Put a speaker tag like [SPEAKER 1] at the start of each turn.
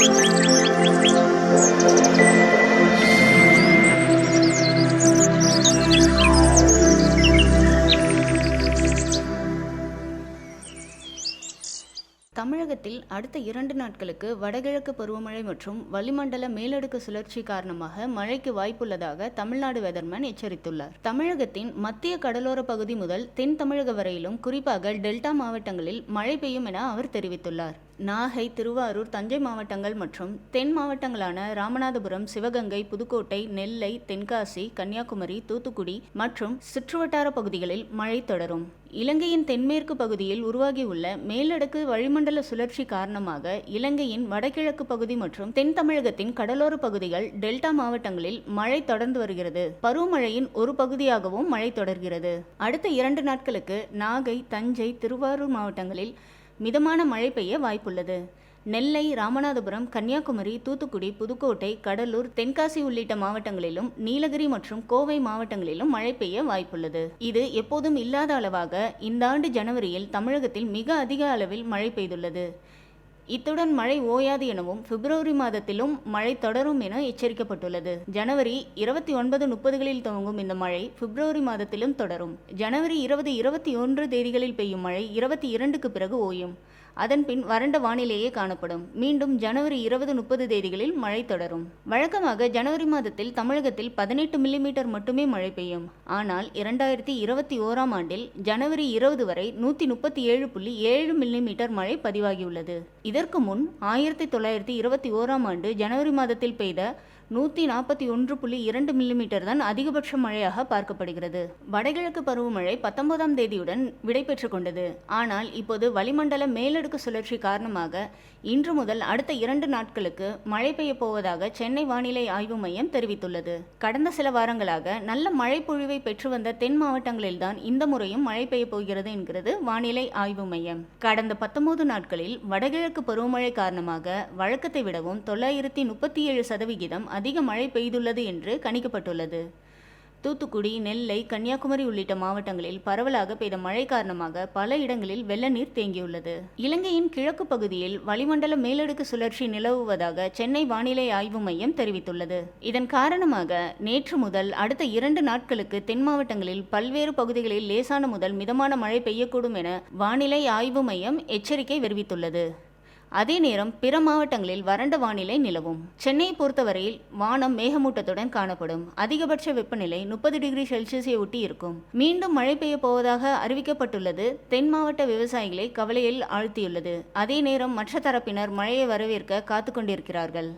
[SPEAKER 1] தமிழகத்தில் அடுத்த 2 நாட்களுக்கு வடகிழக்கு பருவமழை மற்றும் வளிமண்டல மேலடுக்கு சுழற்சி காரணமாக மழைக்கு வாய்ப்புள்ளதாக தமிழ்நாடு வெதர்மேன் எச்சரித்துள்ளார். தமிழகத்தின் மத்திய கடலோர பகுதி முதல் தென் தமிழக வரையிலும் குறிப்பாக டெல்டா மாவட்டங்களில் மழை பெய்யும் என அவர் தெரிவித்துள்ளார். நாகை, திருவாரூர், தஞ்சை மாவட்டங்கள் மற்றும் தென் மாவட்டங்களான ராமநாதபுரம், சிவகங்கை, புதுக்கோட்டை, நெல்லை, தென்காசி, கன்னியாகுமரி, தூத்துக்குடி மற்றும் சுற்றுவட்டார பகுதிகளில் மழை தொடரும். இலங்கையின் தென்மேற்கு பகுதியில் உருவாகியுள்ள மேலடுக்கு வளிமண்டல சுழற்சி காரணமாக இலங்கையின் வடகிழக்கு பகுதி மற்றும் தென் தமிழகத்தின் கடலோர பகுதிகள், டெல்டா மாவட்டங்களில் மழை தொடர்ந்து வருகிறது. பருவமழையின் ஒரு பகுதியாகவும் மழை தொடர்கிறது. அடுத்த 2 நாட்களுக்கு நாகை, தஞ்சை, திருவாரூர் மாவட்டங்களில் மிதமான மழை பெய்ய வாய்ப்புள்ளது. நெல்லை, ராமநாதபுரம், கன்னியாகுமரி, தூத்துக்குடி, புதுக்கோட்டை, கடலூர், தென்காசி உள்ளிட்ட மாவட்டங்களிலும் நீலகிரி மற்றும் கோவை மாவட்டங்களிலும் மழை பெய்ய வாய்ப்புள்ளது. இது எப்போதும் இல்லாத அளவாக இந்த ஆண்டு ஜனவரியில் தமிழகத்தில் மிக அதிக அளவில் மழை பெய்துள்ளது. இத்துடன் மழை ஓயாது எனவும் பிப்ரவரி மாதத்திலும் மழை தொடரும் என எச்சரிக்கப்பட்டுள்ளது. ஜனவரி 29, 30களில் துவங்கும் இந்த மழை பிப்ரவரி மாதத்திலும் தொடரும். ஜனவரி 20, 21 தேதிகளில் பெய்யும் மழை 22க்கு பிறகு ஓயும். அதன்பின் வறண்ட வானிலையே காணப்படும். மீண்டும் ஜனவரி 20, 30 தேதிகளில் மழை தொடரும். வழக்கமாக ஜனவரி மாதத்தில் தமிழகத்தில் 18 மில்லிமீட்டர் மட்டுமே மழை பெய்யும். ஆனால் 2021ஆம் ஆண்டில் ஜனவரி 20 வரை 137.7 மில்லிமீட்டர் மழை பதிவாகியுள்ளது. இதற்கு முன் 1921ஆம் ஆண்டு ஜனவரி மாதத்தில் பெய்த 141.2 மில்லிமீட்டர் தான் அதிகபட்ச மழையாக பார்க்கப்படுகிறது. வடகிழக்கு பருவமழை 19ஆம் தேதியுடன் விடைபெற்று கொண்டது. ஆனால் இப்போது வளிமண்டல மேலடுக்கு சுழற்சி காரணமாக இன்று முதல் அடுத்த 2 நாட்களுக்கு மழை பெய்ய போவதாக சென்னை வானிலை ஆய்வு மையம் தெரிவித்துள்ளது. கடந்த சில வாரங்களாக நல்ல மழை பொழிவை பெற்று வந்த தென் மாவட்டங்களில்தான் இந்த முறையும் மழை பெய்ய போகிறது என்கிறது வானிலை ஆய்வு மையம். கடந்த 19 நாட்களில் வடகிழக்கு பருவமழை காரணமாக வழக்கத்தை விடவும் 937% அதிக மழை பெய்துள்ளது என்று கணிக்கப்பட்டுள்ளது. தூத்துக்குடி, நெல்லை, கன்னியாகுமரி உள்ளிட்ட மாவட்டங்களில் பரவலாக பெய்த மழை காரணமாக பல இடங்களில் வெள்ள நீர் தேங்கியுள்ளது. இலங்கையின் கிழக்கு பகுதியில் வளிமண்டல மேலடுக்கு சுழற்சி நிலவுவதாக சென்னை வானிலை ஆய்வு மையம் தெரிவித்துள்ளது. இதன் காரணமாக நேற்று முதல் அடுத்த 2 நாட்களுக்கு தென் மாவட்டங்களில் பல்வேறு பகுதிகளில் லேசான முதல் மிதமான மழை பெய்யக்கூடும் என வானிலை ஆய்வு மையம் எச்சரிக்கை தெரிவித்துள்ளது. அதே நேரம் பிற மாவட்டங்களில் வறண்ட வானிலை நிலவும். சென்னையை பொறுத்தவரையில் வானம் மேகமூட்டத்துடன் காணப்படும். அதிகபட்ச வெப்பநிலை 30 டிகிரி செல்சியஸை ஒட்டி இருக்கும். மீண்டும் மழை பெய்ய போவதாக அறிவிக்கப்பட்டுள்ளது தென் மாவட்ட விவசாயிகளை கவலையில் ஆழ்த்தியுள்ளது. அதே நேரம் மற்ற தரப்பினர் மழையை வரவேற்க காத்து கொண்டிருக்கிறார்கள்.